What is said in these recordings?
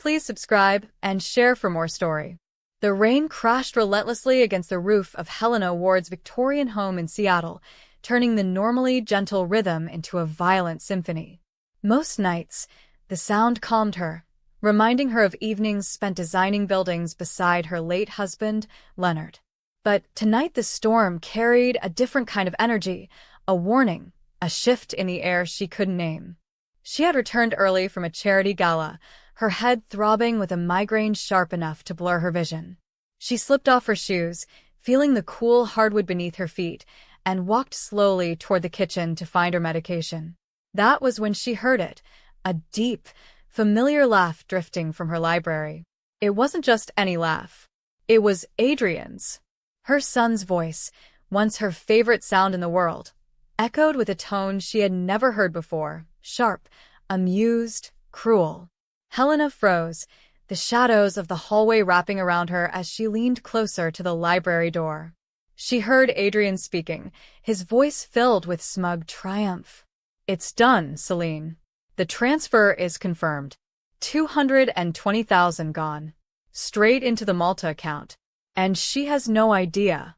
Please subscribe and share for more story. The rain crashed relentlessly against the roof of Helena Ward's Victorian home in Seattle, turning the normally gentle rhythm into a violent symphony. Most nights, the sound calmed her, reminding her of evenings spent designing buildings beside her late husband, Leonard. But tonight the storm carried a different kind of energy, a warning, a shift in the air she couldn't name. She had returned early from a charity gala, her head throbbing with a migraine sharp enough to blur her vision. She slipped off her shoes, feeling the cool hardwood beneath her feet, and walked slowly toward the kitchen to find her medication. That was when she heard it, a deep, familiar laugh drifting from her library. It wasn't just any laugh. It was Adrian's. Her son's voice, once her favorite sound in the world, echoed with a tone she had never heard before, sharp, amused, cruel. Helena froze, the shadows of the hallway wrapping around her as she leaned closer to the library door. She heard Adrian speaking, his voice filled with smug triumph. "It's done, Selene. The transfer is confirmed. 220,000 gone. Straight into the Malta account. And she has no idea."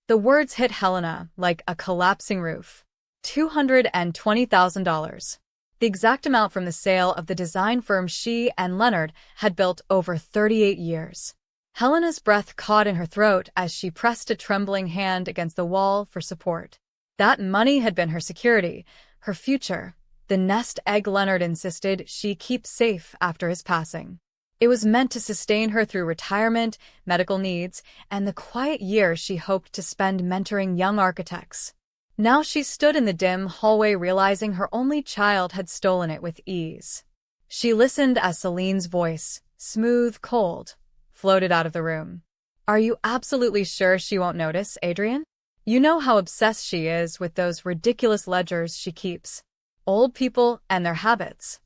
The words hit Helena like a collapsing roof. $220,000. The exact amount from the sale of the design firm she and Leonard had built over 38 years. Helena's breath caught in her throat as she pressed a trembling hand against the wall for support. That money had been her security, her future, the nest egg Leonard insisted she keep safe after his passing. It was meant to sustain her through retirement, medical needs, and the quiet years she hoped to spend mentoring young architects. Now she stood in the dim hallway realizing her only child had stolen it with ease. She listened as Selene's voice, smooth, cold, floated out of the room. "Are you absolutely sure she won't notice, Adrian? You know how obsessed she is with those ridiculous ledgers she keeps. Old people and their habits."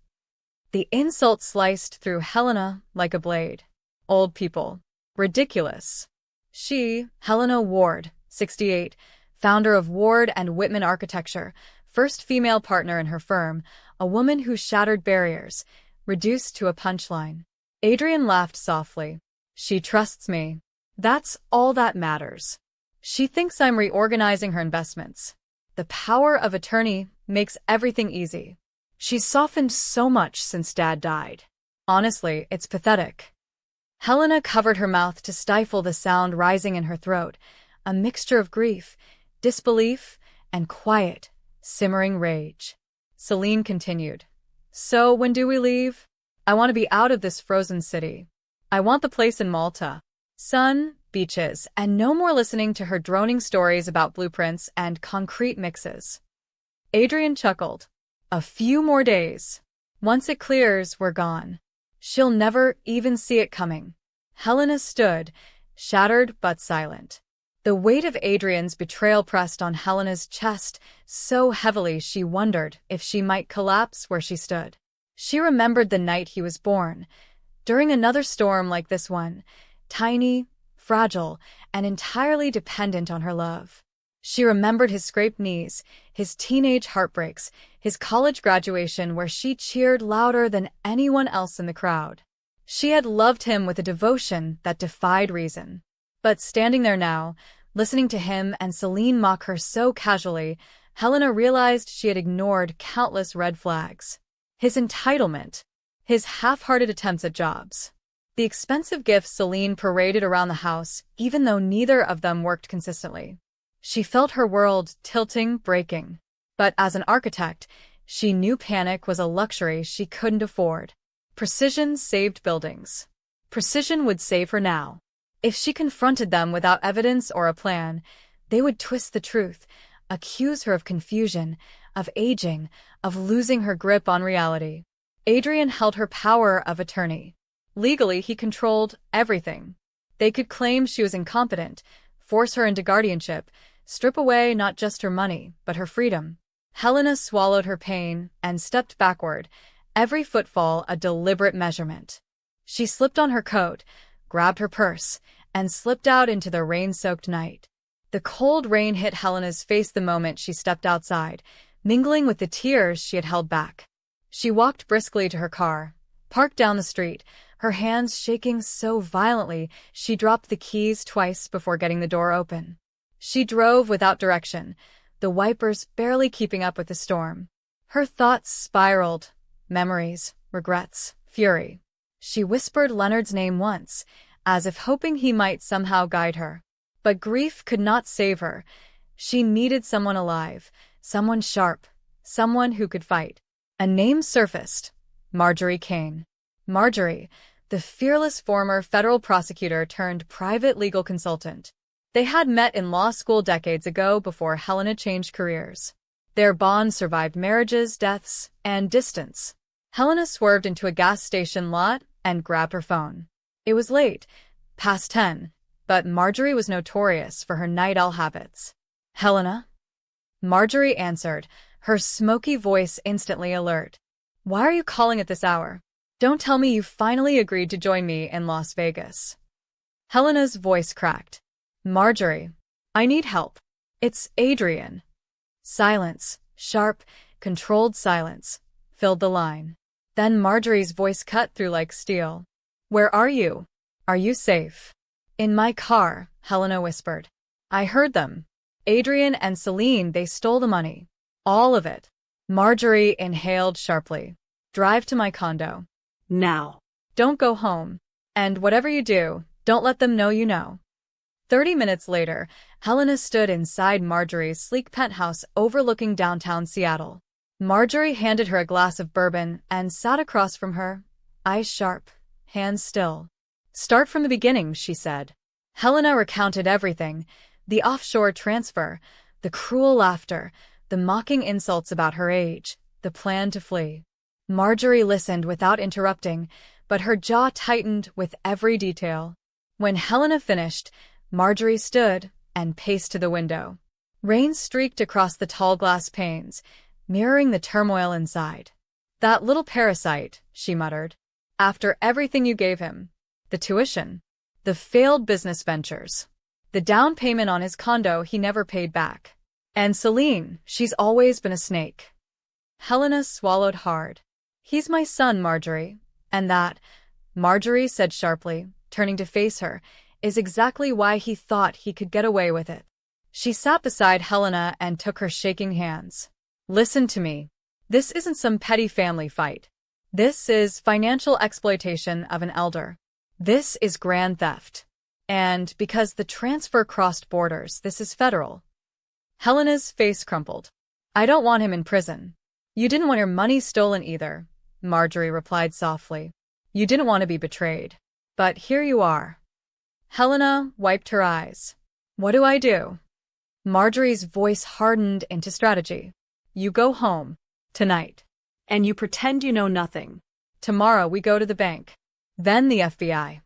The insult sliced through Helena like a blade. Old people. Ridiculous. She, Helena Ward, 68, founder of Ward and Whitman Architecture, first female partner in her firm, a woman who shattered barriers, reduced to a punchline. Adrian laughed softly. "She trusts me. That's all that matters. She thinks I'm reorganizing her investments. The power of attorney makes everything easy. She's softened so much since Dad died. Honestly, it's pathetic." Helena covered her mouth to stifle the sound rising in her throat, a mixture of grief, disbelief, and quiet, simmering rage. Selene continued. "So when do we leave? I want to be out of this frozen city. I want the place in Malta. Sun, beaches, and no more listening to her droning stories about blueprints and concrete mixes." Adrian chuckled. "A few more days. Once it clears, we're gone. She'll never even see it coming." Helena stood, shattered but silent. The weight of Adrian's betrayal pressed on Helena's chest so heavily she wondered if she might collapse where she stood. She remembered the night he was born, during another storm like this one, tiny, fragile, and entirely dependent on her love. She remembered his scraped knees, his teenage heartbreaks, his college graduation where she cheered louder than anyone else in the crowd. She had loved him with a devotion that defied reason. But standing there now, listening to him and Selene mock her so casually, Helena realized she had ignored countless red flags. His entitlement, his half-hearted attempts at jobs, the expensive gifts Selene paraded around the house, even though neither of them worked consistently. She felt her world tilting, breaking. But as an architect, she knew panic was a luxury she couldn't afford. Precision saved buildings. Precision would save her now. If she confronted them without evidence or a plan, they would twist the truth, accuse her of confusion, of aging, of losing her grip on reality. Adrian held her power of attorney. Legally, he controlled everything. They could claim she was incompetent, force her into guardianship, strip away not just her money, but her freedom. Helena swallowed her pain and stepped backward, every footfall a deliberate measurement. She slipped on her coat, grabbed her purse, and slipped out into the rain-soaked night. The cold rain hit Helena's face the moment she stepped outside, mingling with the tears she had held back. She walked briskly to her car, parked down the street, her hands shaking so violently she dropped the keys twice before getting the door open. She drove without direction, the wipers barely keeping up with the storm. Her thoughts spiraled, memories, regrets, fury. She whispered Leonard's name once, as if hoping he might somehow guide her. But grief could not save her. She needed someone alive, someone sharp, someone who could fight. A name surfaced: Marjorie Kane. Marjorie, the fearless former federal prosecutor turned private legal consultant. They had met in law school decades ago before Helena changed careers. Their bond survived marriages, deaths, and distance. Helena swerved into a gas station lot and grabbed her phone. It was late, past 10, but Marjorie was notorious for her night owl habits. "Helena?" Marjorie answered, her smoky voice instantly alert. "Why are you calling at this hour? Don't tell me you finally agreed to join me in Las Vegas." Helena's voice cracked. "Marjorie, I need help. It's Adrian." Silence, sharp, controlled silence, filled the line. Then Marjorie's voice cut through like steel. "Where are you? Are you safe?" "In my car," Helena whispered. "I heard them. Adrian and Selene, they stole the money. All of it." Marjorie inhaled sharply. "Drive to my condo. Now. Don't go home. And whatever you do, don't let them know you know." 30 minutes later, Helena stood inside Marjorie's sleek penthouse overlooking downtown Seattle. Marjorie handed her a glass of bourbon and sat across from her, eyes sharp, hands still. "Start from the beginning," she said. Helena recounted everything: the offshore transfer, the cruel laughter, the mocking insults about her age, the plan to flee. Marjorie listened without interrupting, but her jaw tightened with every detail. When Helena finished, Marjorie stood and paced to the window. Rain streaked across the tall glass panes, mirroring the turmoil inside. "That little parasite," she muttered. "After everything you gave him. The tuition. The failed business ventures. The down payment on his condo he never paid back. And Selene, she's always been a snake." Helena swallowed hard. "He's my son, Marjorie. And that," Marjorie said sharply, turning to face her, "is exactly why he thought he could get away with it." She sat beside Helena and took her shaking hands. "Listen to me. This isn't some petty family fight. This is financial exploitation of an elder. This is grand theft. And because the transfer crossed borders, this is federal." Helena's face crumpled. "I don't want him in prison." "You didn't want your money stolen either," Marjorie replied softly. "You didn't want to be betrayed. But here you are." Helena wiped her eyes. "What do I do?" Marjorie's voice hardened into strategy. "You go home. Tonight. And you pretend you know nothing. Tomorrow we go to the bank. Then the FBI."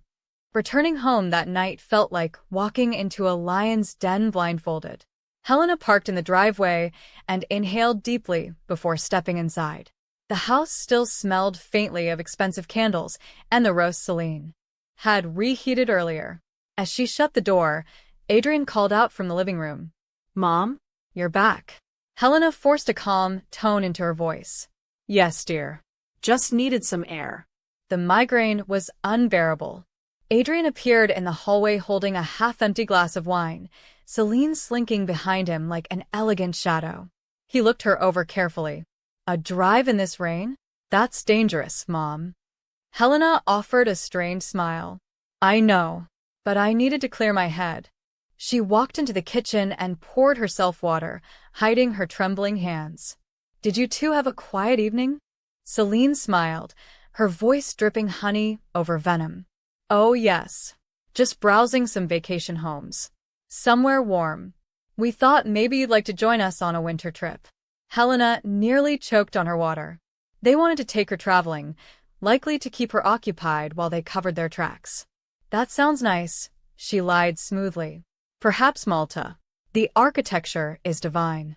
Returning home that night felt like walking into a lion's den blindfolded. Helena parked in the driveway and inhaled deeply before stepping inside. The house still smelled faintly of expensive candles and the roast Selene had reheated earlier. As she shut the door, Adrian called out from the living room. "Mom, you're back." Helena forced a calm tone into her voice. "Yes, dear. Just needed some air." The migraine was unbearable. Adrian appeared in the hallway holding a half-empty glass of wine, Selene slinking behind him like an elegant shadow. He looked her over carefully. "A drive in this rain? That's dangerous, Mom." Helena offered a strained smile. "I know, but I needed to clear my head." She walked into the kitchen and poured herself water, hiding her trembling hands. "Did you two have a quiet evening?" Selene smiled, her voice dripping honey over venom. "Oh yes. Just browsing some vacation homes. Somewhere warm. We thought maybe you'd like to join us on a winter trip." Helena nearly choked on her water. They wanted to take her traveling, likely to keep her occupied while they covered their tracks. "That sounds nice," she lied smoothly. "Perhaps Malta. The architecture is divine."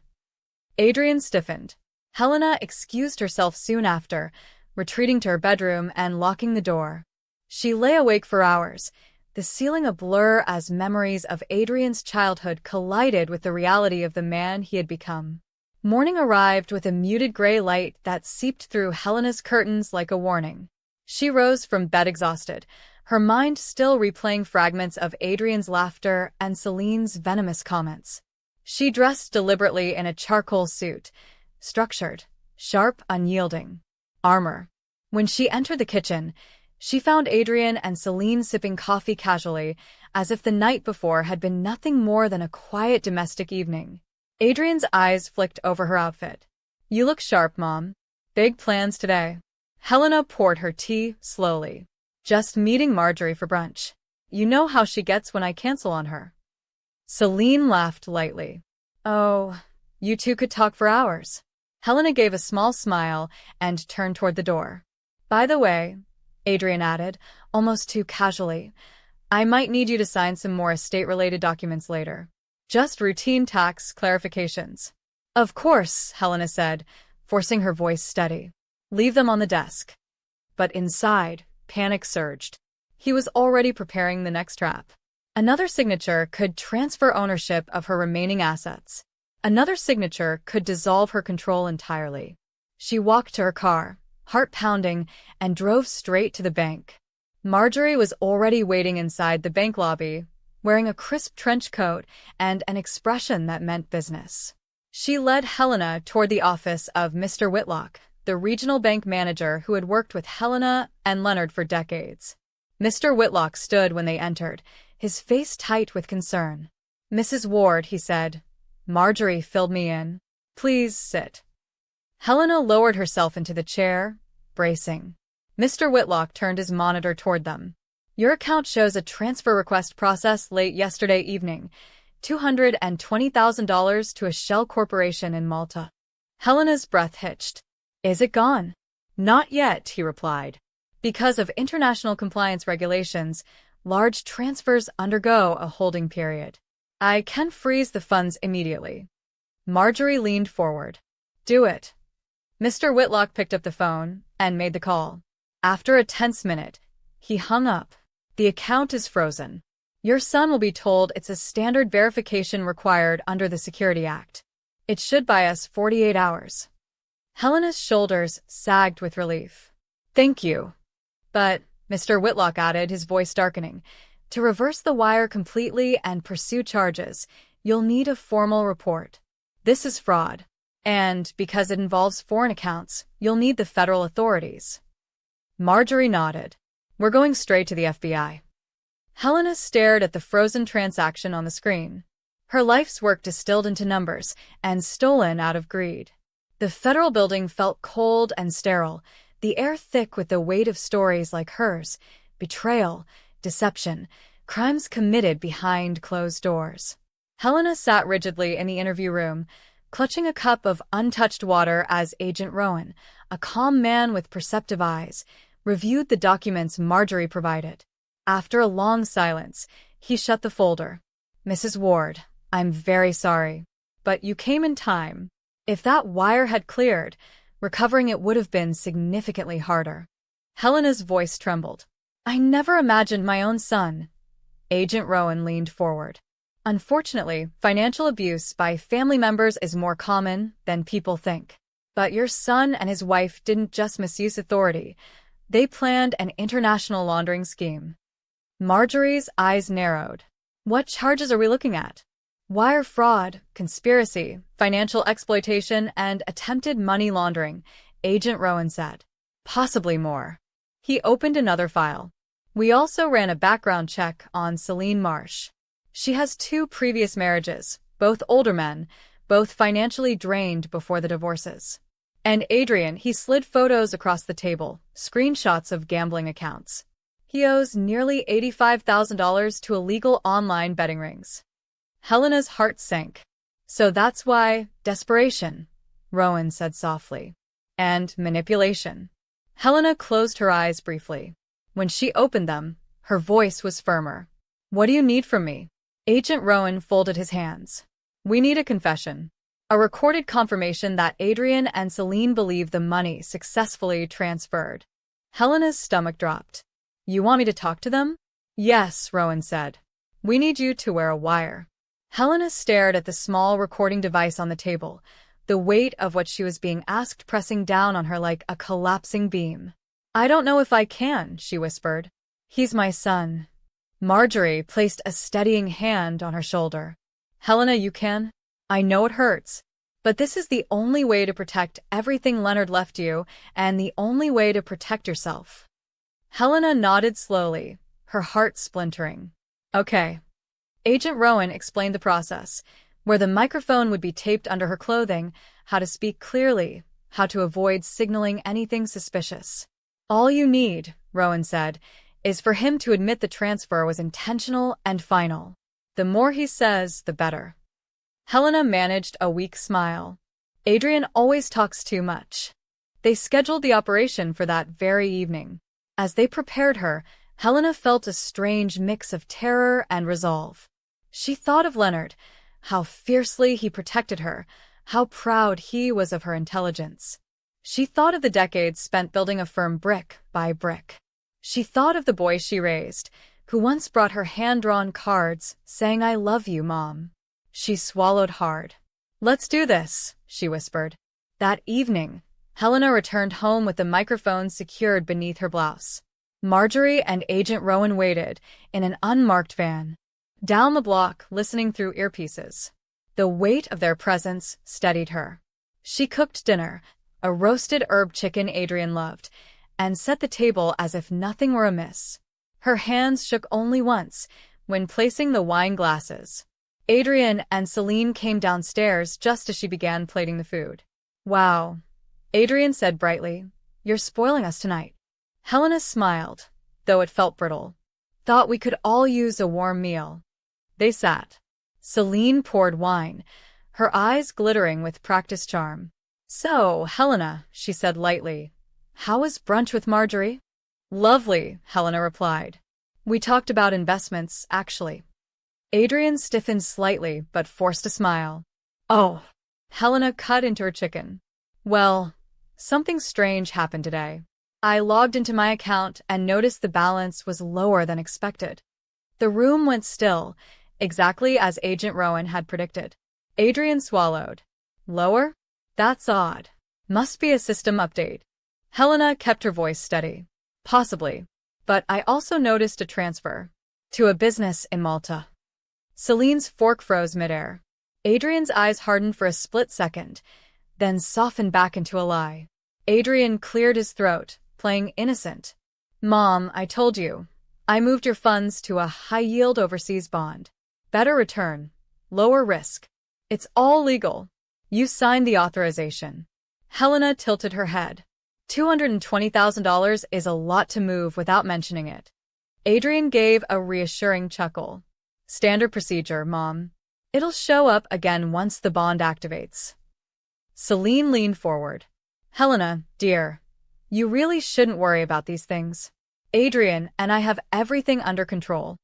Adrian stiffened. Helena excused herself soon after, retreating to her bedroom and locking the door. She lay awake for hours, the ceiling a blur as memories of Adrian's childhood collided with the reality of the man he had become. Morning arrived with a muted gray light that seeped through Helena's curtains like a warning. She rose from bed exhausted, her mind still replaying fragments of Adrian's laughter and Selene's venomous comments. She dressed deliberately in a charcoal suit, structured, sharp, unyielding. Armor. When she entered the kitchen, she found Adrian and Selene sipping coffee casually, as if the night before had been nothing more than a quiet domestic evening. Adrian's eyes flicked over her outfit. "You look sharp, Mom. Big plans today." Helena poured her tea slowly. "Just meeting Marjorie for brunch. You know how she gets when I cancel on her." Selene laughed lightly. "Oh, you two could talk for hours." Helena gave a small smile and turned toward the door. "By the way," Adrian added, almost too casually, "I might need you to sign some more estate-related documents later. Just routine tax clarifications." "Of course," Helena said, forcing her voice steady. "Leave them on the desk." But inside, panic surged. He was already preparing the next trap. Another signature could transfer ownership of her remaining assets. Another signature could dissolve her control entirely. She walked to her car, heart pounding, and drove straight to the bank. Marjorie was already waiting inside the bank lobby, wearing a crisp trench coat and an expression that meant business. She led Helena toward the office of Mr. Whitlock, the regional bank manager who had worked with Helena and Leonard for decades. Mr. Whitlock stood when they entered, his face tight with concern. "Mrs. Ward," he said, "Marjorie filled me in. Please sit." Helena lowered herself into the chair, bracing. Mr. Whitlock turned his monitor toward them. "Your account shows a transfer request processed late yesterday evening, $220,000 to a shell corporation in Malta." Helena's breath hitched. "Is it gone?" "Not yet," he replied. "Because of international compliance regulations, large transfers undergo a holding period. I can freeze the funds immediately." Marjorie leaned forward. "Do it." Mr. Whitlock picked up the phone and made the call. After a tense minute, he hung up. "The account is frozen. Your son will be told it's a standard verification required under the Security Act. It should buy us 48 hours. Helena's shoulders sagged with relief. "Thank you." "But," Mr. Whitlock added, his voice darkening, "to reverse the wire completely and pursue charges, you'll need a formal report. This is fraud. And, because it involves foreign accounts, you'll need the federal authorities." Marjorie nodded. "We're going straight to the FBI." Helena stared at the frozen transaction on the screen. Her life's work distilled into numbers and stolen out of greed. The federal building felt cold and sterile, the air thick with the weight of stories like hers, betrayal, deception, crimes committed behind closed doors. Helena sat rigidly in the interview room, clutching a cup of untouched water as Agent Rowan, a calm man with perceptive eyes, reviewed the documents Marjorie provided. After a long silence, he shut the folder. "Mrs. Ward, I'm very sorry, but you came in time. If that wire had cleared, recovering it would have been significantly harder." Helena's voice trembled. "I never imagined my own son." Agent Rowan leaned forward. "Unfortunately, financial abuse by family members is more common than people think. But your son and his wife didn't just misuse authority. They planned an international laundering scheme." Marjorie's eyes narrowed. "What charges are we looking at?" "Wire fraud, conspiracy, financial exploitation, and attempted money laundering," Agent Rowan said. "Possibly more." He opened another file. "We also ran a background check on Selene Marsh. She has 2 previous marriages, both older men, both financially drained before the divorces. And Adrian," he slid photos across the table, screenshots of gambling accounts. "He owes nearly $85,000 to illegal online betting rings." Helena's heart sank. "So that's why desperation," Rowan said softly. "And manipulation." Helena closed her eyes briefly. When she opened them, her voice was firmer. "What do you need from me?" Agent Rowan folded his hands. "We need a confession. A recorded confirmation that Adrian and Selene believe the money successfully transferred." Helena's stomach dropped. "You want me to talk to them?" "Yes," Rowan said. "We need you to wear a wire." Helena stared at the small recording device on the table, the weight of what she was being asked pressing down on her like a collapsing beam. I don't know if I can, she whispered. He's my son. Marjorie placed a steadying hand on her shoulder. Helena, you can. I know it hurts. But this is the only way to protect everything Leonard left you, and the only way to protect yourself. Helena nodded slowly, her heart splintering. Okay. Agent Rowan explained the process, where the microphone would be taped under her clothing, how to speak clearly, how to avoid signaling anything suspicious. All you need, Rowan said, is for him to admit the transfer was intentional and final. The more he says, the better. Helena managed a weak smile. Adrian always talks too much. They scheduled the operation for that very evening. As they prepared her, Helena felt a strange mix of terror and resolve. She thought of Leonard, how fiercely he protected her, how proud he was of her intelligence. She thought of the decades spent building a firm brick by brick. She thought of the boy she raised, who once brought her hand-drawn cards saying, "I love you, Mom." She swallowed hard. "Let's do this," she whispered. That evening, Helena returned home with the microphone secured beneath her blouse. Marjorie and Agent Rowan waited in an unmarked van. Down the block, listening through earpieces. The weight of their presence steadied her. She cooked dinner, a roasted herb chicken Adrian loved, and set the table as if nothing were amiss. Her hands shook only once, when placing the wine glasses. Adrian and Selene came downstairs just as she began plating the food. "Wow," Adrian said brightly. "You're spoiling us tonight." Helena smiled, though it felt brittle. "Thought we could all use a warm meal." They sat. Selene poured wine, her eyes glittering with practiced charm. "So, Helena," she said lightly, "how was brunch with Marjorie?" "Lovely," Helena replied. "We talked about investments, actually." Adrian stiffened slightly but forced a smile. "Oh." Helena cut into her chicken. "Well, something strange happened today. I logged into my account and noticed the balance was lower than expected." The room went still, exactly as Agent Rowan had predicted. Adrian swallowed. "Lower? That's odd. Must be a system update." Helena kept her voice steady. "Possibly. But I also noticed a transfer. To a business in Malta." Selene's fork froze midair. Adrian's eyes hardened for a split second, then softened back into a lie. Adrian cleared his throat, playing innocent. "Mom, I told you. I moved your funds to a high-yield overseas bond. Better return. Lower risk. It's all legal. You signed the authorization." Helena tilted her head. $220,000 is a lot to move without mentioning it. Adrian gave a reassuring chuckle. "Standard procedure, Mom. It'll show up again once the bond activates." Selene leaned forward. "Helena, dear, you really shouldn't worry about these things. Adrian and I have everything under control."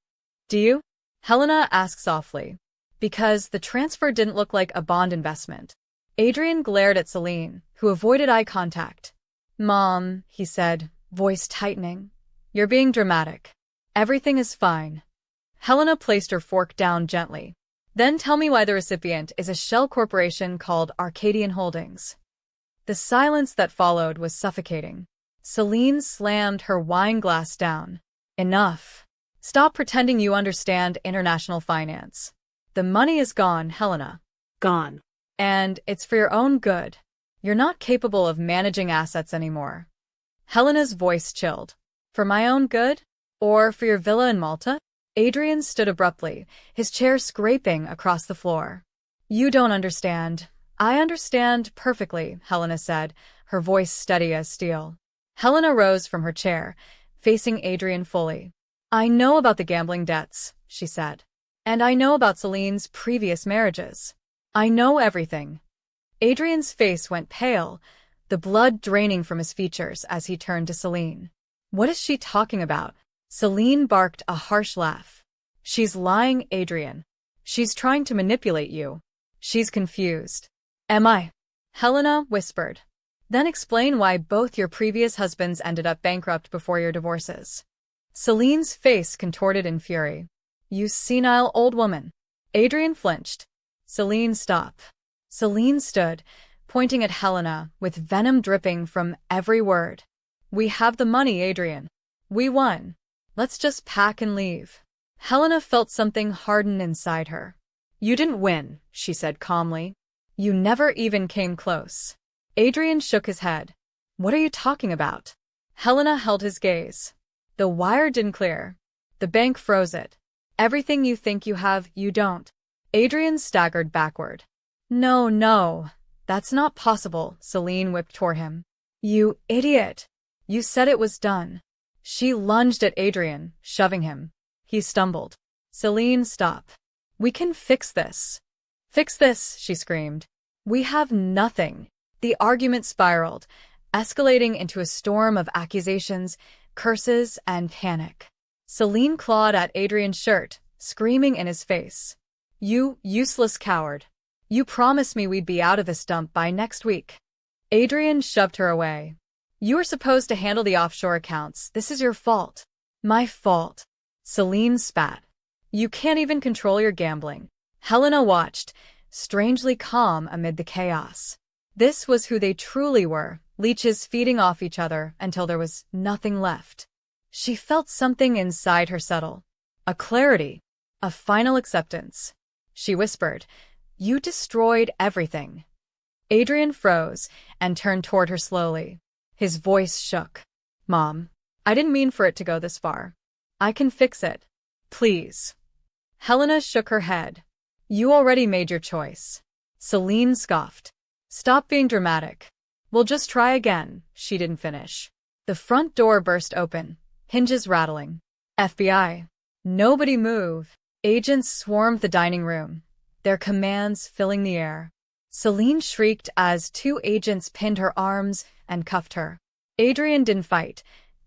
"Do you?" Helena asked softly. "Because the transfer didn't look like a bond investment." Adrian glared at Selene, who avoided eye contact. "Mom," he said, voice tightening, "you're being dramatic. Everything is fine." Helena placed her fork down gently. "Then tell me why the recipient is a shell corporation called Arcadian Holdings." The silence that followed was suffocating. Selene slammed her wine glass down. "Enough. Stop pretending you understand international finance. The money is gone, Helena. Gone. And it's for your own good. You're not capable of managing assets anymore." Helena's voice chilled. "For my own good? Or for your villa in Malta?" Adrian stood abruptly, his chair scraping across the floor. "You don't understand." "I understand perfectly," Helena said, her voice steady as steel. Helena rose from her chair, facing Adrian fully. "I know about the gambling debts," she said. "And I know about Selene's previous marriages. I know everything." Adrian's face went pale, the blood draining from his features as he turned to Selene. "What is she talking about?" Selene barked a harsh laugh. "She's lying, Adrian. She's trying to manipulate you. She's confused." "Am I?" Helena whispered. "Then explain why both your previous husbands ended up bankrupt before your divorces." Selene's face contorted in fury. "You senile old woman." Adrian flinched. "Selene, stop." Selene stood, pointing at Helena with venom dripping from every word. We have the money, Adrian. We won. Let's just pack and leave. Helena felt something harden inside her. You didn't win, she said calmly. You never even came close. Adrian shook his head. What are you talking about? Helena held his gaze. The wire didn't clear. The bank froze it. Everything you think you have, you don't. Adrian staggered backward. No, that's not possible, Selene whipped toward him. You idiot! You said it was done. She lunged at Adrian, shoving him. He stumbled. Selene, stop. We can fix this. Fix this, she screamed. We have nothing. The argument spiraled, escalating into a storm of accusations, curses, and panic. Selene clawed at Adrian's shirt, screaming in his face. You useless coward. You promised me we'd be out of this dump by next week. Adrian shoved her away. You were supposed to handle the offshore accounts. This is your fault. My fault. Selene spat. You can't even control your gambling. Helena watched, strangely calm amid the chaos. This was who they truly were, leeches feeding off each other until there was nothing left. She felt something inside her settle. A clarity. A final acceptance. She whispered, You destroyed everything. Adrian froze and turned toward her slowly. His voice shook. Mom, I didn't mean for it to go this far. I can fix it. Please. Helena shook her head. You already made your choice. Selene scoffed. Stop being dramatic. We'll just try again. She didn't finish. The front door burst open, hinges rattling. FBI. Nobody move. Agents swarmed the dining room, their commands filling the air. Selene shrieked as two agents pinned her arms and cuffed her. Adrian didn't fight.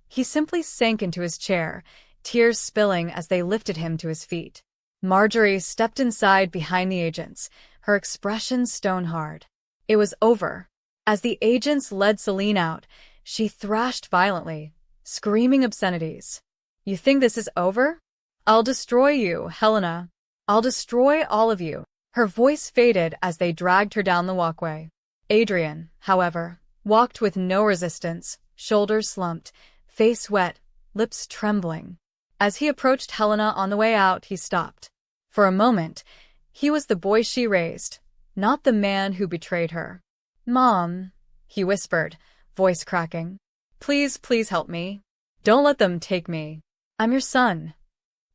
He simply sank into his chair, tears spilling as they lifted him to his feet. Marjorie stepped inside behind the agents, her expression stone-hard. It was over. As the agents led Selene out, she thrashed violently, screaming obscenities. You think this is over? I'll destroy you, Helena. I'll destroy all of you. Her voice faded as they dragged her down the walkway. Adrian, however, walked with no resistance, shoulders slumped, face wet, lips trembling. As he approached Helena on the way out, he stopped. For a moment, he was the boy she raised, not the man who betrayed her. Mom, he whispered, voice cracking. Please help me. Don't let them take me. I'm your son.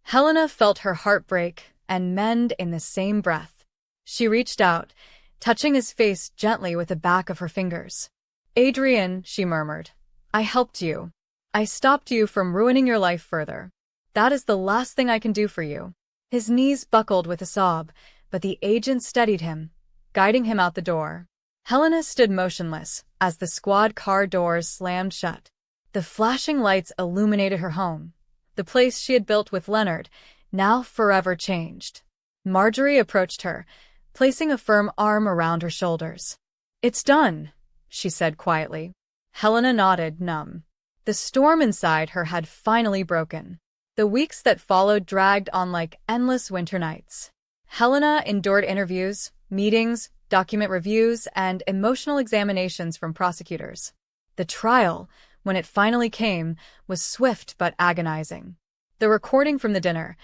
Helena felt her heart break and mend in the same breath. She reached out, touching his face gently with the back of her fingers. Adrian, she murmured, I helped you. I stopped you from ruining your life further. That is the last thing I can do for you. His knees buckled with a sob, but the agent steadied him, guiding him out the door. Helena stood motionless as the squad car doors slammed shut. The flashing lights illuminated her home, the place she had built with Leonard, now forever changed. Marjorie approached her, placing a firm arm around her shoulders. It's done, she said quietly. Helena nodded, numb. The storm inside her had finally broken. The weeks that followed dragged on like endless winter nights. Helena endured interviews, meetings, document reviews, and emotional examinations from prosecutors. The trial, when it finally came, was swift but agonizing. The recording from the dinner,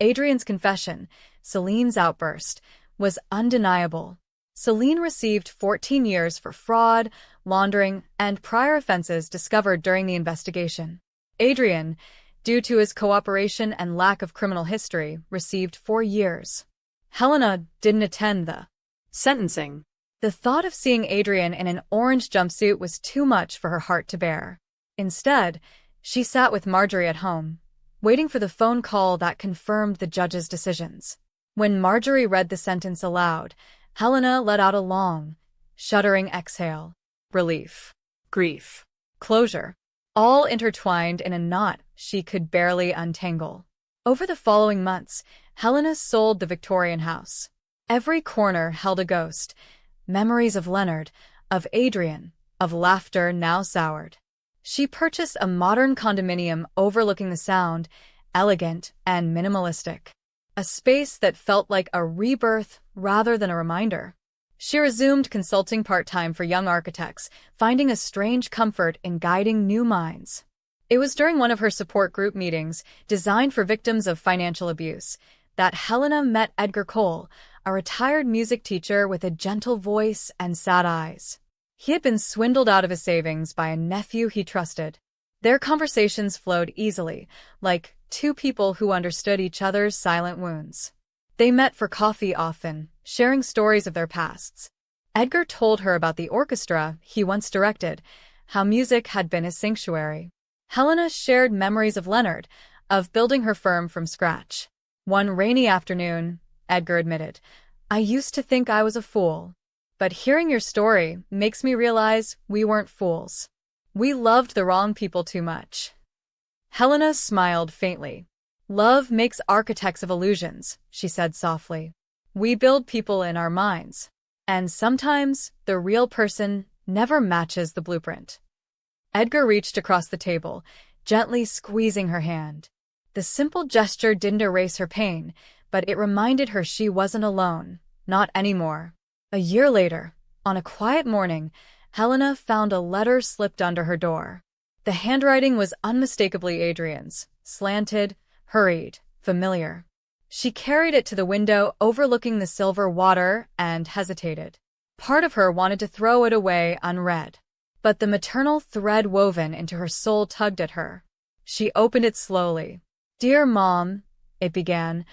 Adrian's confession, Selene's outburst, was undeniable. Selene received 14 years for fraud, laundering, and prior offenses discovered during the investigation. Adrian, due to his cooperation and lack of criminal history, received 4 years. Helena didn't attend the sentencing. The thought of seeing Adrian in an orange jumpsuit was too much for her heart to bear. Instead, she sat with Marjorie at home, waiting for the phone call that confirmed the judge's decisions. When Marjorie read the sentence aloud, Helena let out a long, shuddering exhale. Relief, grief, closure, all intertwined in a knot she could barely untangle. Over the following months, Helena sold the Victorian house. Every corner held a ghost, memories of Leonard, of Adrian, of laughter now soured. She purchased a modern condominium overlooking the Sound, elegant and minimalistic. A space that felt like a rebirth rather than a reminder. She resumed consulting part-time for young architects, finding a strange comfort in guiding new minds. It was during one of her support group meetings, designed for victims of financial abuse, that Helena met Edgar Cole, a retired music teacher with a gentle voice and sad eyes. He had been swindled out of his savings by a nephew he trusted. Their conversations flowed easily, like two people who understood each other's silent wounds. They met for coffee often, sharing stories of their pasts. Edgar told her about the orchestra he once directed, how music had been his sanctuary. Helena shared memories of Leonard, of building her firm from scratch. One rainy afternoon, Edgar admitted, "I used to think I was a fool. But hearing your story makes me realize we weren't fools. We loved the wrong people too much." Helena smiled faintly. "Love makes architects of illusions," she said softly. "We build people in our minds. And sometimes the real person never matches the blueprint." Edgar reached across the table, gently squeezing her hand. The simple gesture didn't erase her pain, but it reminded her she wasn't alone, not anymore. A year later, on a quiet morning, Helena found a letter slipped under her door. The handwriting was unmistakably Adrian's, slanted, hurried, familiar. She carried it to the window overlooking the silver water and hesitated. Part of her wanted to throw it away unread. But the maternal thread woven into her soul tugged at her. She opened it slowly. "Dear Mom," it began,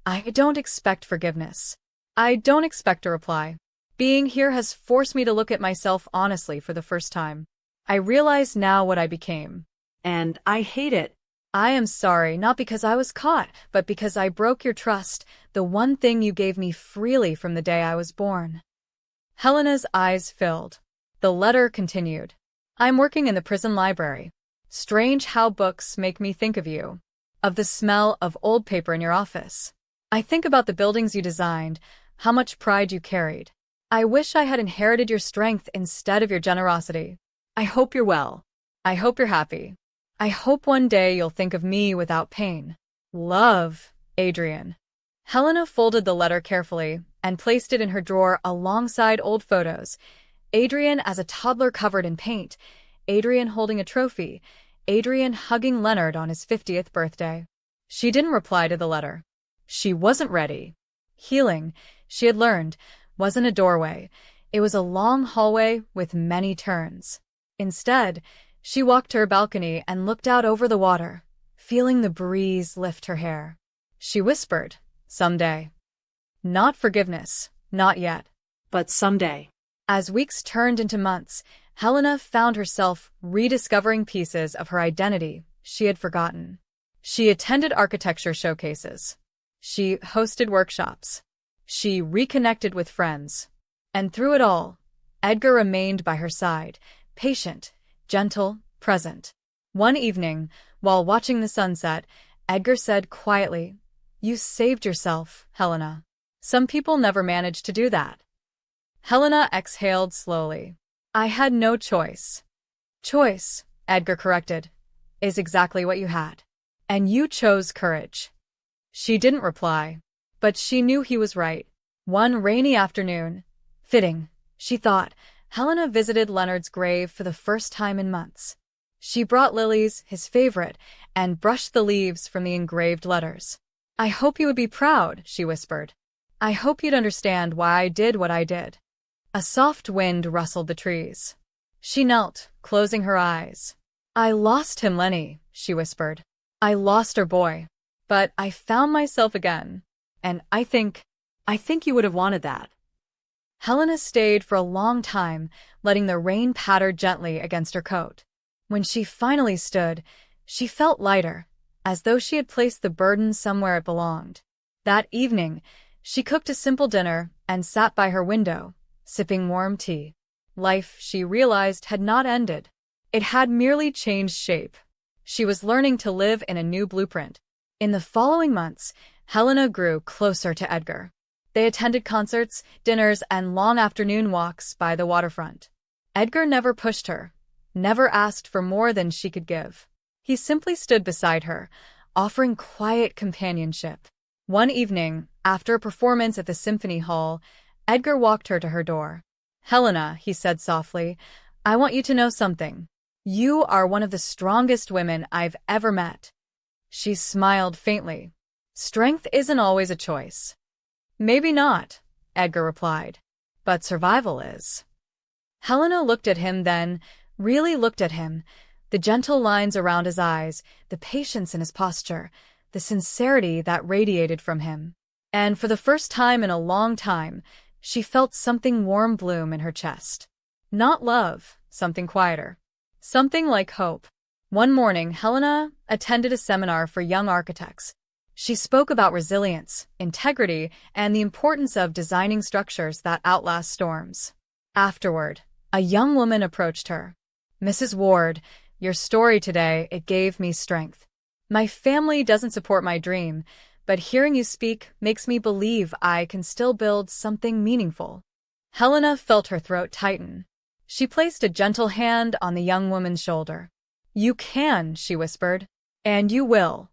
"I don't expect forgiveness. I don't expect a reply. Being here has forced me to look at myself honestly for the first time. I realize now what I became. And I hate it. I am sorry, not because I was caught, but because I broke your trust, the one thing you gave me freely from the day I was born." Helena's eyes filled. The letter continued. "I'm working in the prison library. Strange how books make me think of you. Of the smell of old paper in your office. I think about the buildings you designed, how much pride you carried. I wish I had inherited your strength instead of your generosity. I hope you're well. I hope you're happy. I hope one day you'll think of me without pain. Love, Adrian." Helena folded the letter carefully and placed it in her drawer alongside old photos. Adrian as a toddler covered in paint, Adrian holding a trophy, Adrian hugging Leonard on his 50th birthday. She didn't reply to the letter. She wasn't ready. Healing, she had learned, wasn't a doorway. It was a long hallway with many turns. Instead, she walked to her balcony and looked out over the water, feeling the breeze lift her hair. She whispered, "Someday." Not forgiveness, not yet, but someday. As weeks turned into months, Helena found herself rediscovering pieces of her identity she had forgotten. She attended architecture showcases. She hosted workshops. She reconnected with friends. And through it all, Edgar remained by her side, patient, gentle, present. One evening, while watching the sunset, Edgar said quietly, "You saved yourself, Helena. Some people never manage to do that." Helena exhaled slowly. "I had no choice." "Choice," Edgar corrected, "is exactly what you had. And you chose courage." She didn't reply, but she knew he was right. One rainy afternoon, fitting, she thought, Helena visited Leonard's grave for the first time in months. She brought lilies, his favorite, and brushed the leaves from the engraved letters. "I hope you would be proud," she whispered. "I hope you'd understand why I did what I did." A soft wind rustled the trees. She knelt, closing her eyes. "I lost him, Lenny," she whispered. "I lost our boy. But I found myself again. And I think you would have wanted that." Helena stayed for a long time, letting the rain patter gently against her coat. When she finally stood, she felt lighter, as though she had placed the burden somewhere it belonged. That evening, she cooked a simple dinner and sat by her window, sipping warm tea. Life, she realized, had not ended. It had merely changed shape. She was learning to live in a new blueprint. In the following months, Helena grew closer to Edgar. They attended concerts, dinners, and long afternoon walks by the waterfront. Edgar never pushed her, never asked for more than she could give. He simply stood beside her, offering quiet companionship. One evening, after a performance at the Symphony Hall, Edgar walked her to her door. "Helena," he said softly, "I want you to know something. You are one of the strongest women I've ever met." She smiled faintly. "Strength isn't always a choice." "Maybe not," Edgar replied, "but survival is." Helena looked at him then, really looked at him, the gentle lines around his eyes, the patience in his posture, the sincerity that radiated from him. And for the first time in a long time, she felt something warm bloom in her chest. Not love, something quieter. Something like hope. One morning, Helena attended a seminar for young architects. She spoke about resilience, integrity, and the importance of designing structures that outlast storms. Afterward, a young woman approached her. "Mrs. Ward, your story today, it gave me strength. My family doesn't support my dream, but hearing you speak makes me believe I can still build something meaningful." Helena felt her throat tighten. She placed a gentle hand on the young woman's shoulder. "You can," she whispered, "and you will."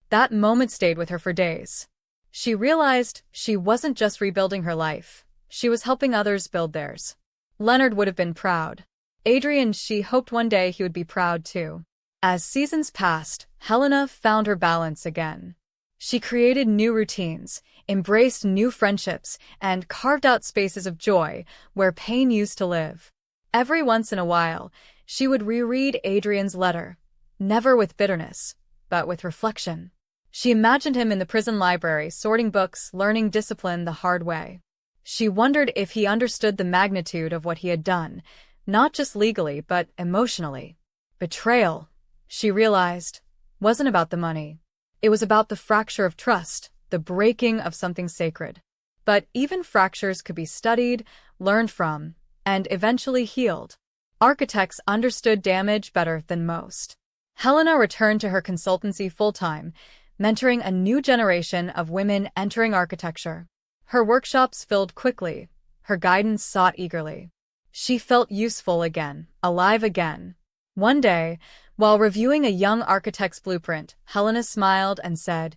That moment stayed with her for days. She realized she wasn't just rebuilding her life, she was helping others build theirs. Leonard would have been proud. Adrian, she hoped one day he would be proud too. As seasons passed, Helena found her balance again. She created new routines, embraced new friendships, and carved out spaces of joy where pain used to live. Every once in a while, she would reread Adrian's letter, never with bitterness, but with reflection. She imagined him in the prison library, sorting books, learning discipline the hard way. She wondered if he understood the magnitude of what he had done, not just legally but emotionally. Betrayal, she realized, wasn't about the money. It was about the fracture of trust, the breaking of something sacred. But even fractures could be studied, learned from, and eventually healed. Architects understood damage better than most. Helena returned to her consultancy full-time, mentoring a new generation of women entering architecture. Her workshops filled quickly, her guidance sought eagerly. She felt useful again, alive again. One day, while reviewing a young architect's blueprint, Helena smiled and said,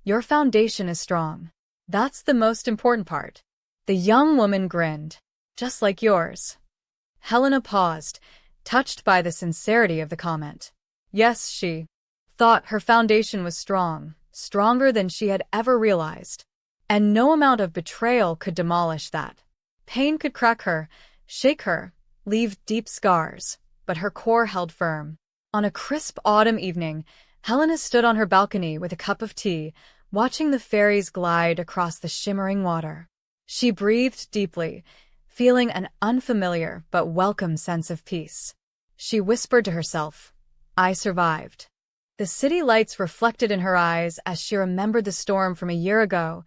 "Your foundation is strong. That's the most important part." The young woman grinned. "Just like yours." Helena paused, touched by the sincerity of the comment. Yes, she thought her foundation was strong, stronger than she had ever realized. And no amount of betrayal could demolish that. Pain could crack her, shake her, leave deep scars, but her core held firm. On a crisp autumn evening, Helena stood on her balcony with a cup of tea, watching the ferries glide across the shimmering water. She breathed deeply, feeling an unfamiliar but welcome sense of peace. She whispered to herself, "I survived." The city lights reflected in her eyes as she remembered the storm from a year ago,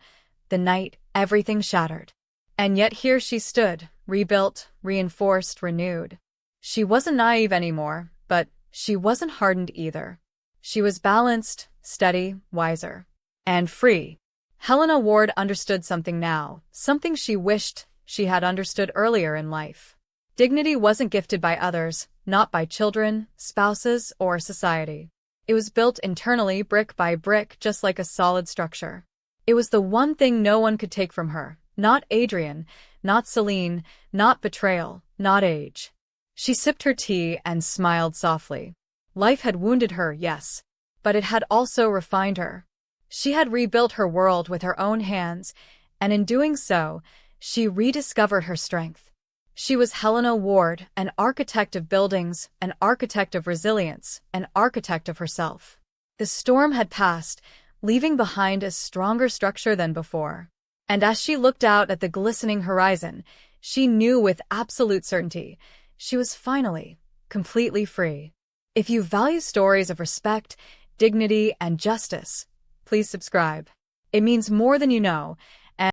the night everything shattered. And yet here she stood, rebuilt, reinforced, renewed. She wasn't naive anymore, but she wasn't hardened either. She was balanced, steady, wiser, and free. Helena Ward understood something now, something she wished she had understood earlier in life. Dignity wasn't gifted by others, not by children, spouses, or society. It was built internally, brick by brick, just like a solid structure. It was the one thing no one could take from her, not Adrian, not Selene, not betrayal, not age. She sipped her tea and smiled softly. Life had wounded her, yes, but it had also refined her. She had rebuilt her world with her own hands, and in doing so, she rediscovered her strength. She was Helena Ward, an architect of buildings, an architect of resilience, an architect of herself. The storm had passed, leaving behind a stronger structure than before. And as she looked out at the glistening horizon, she knew with absolute certainty she was finally, completely free. If you value stories of respect, dignity, and justice, please subscribe. It means more than you know,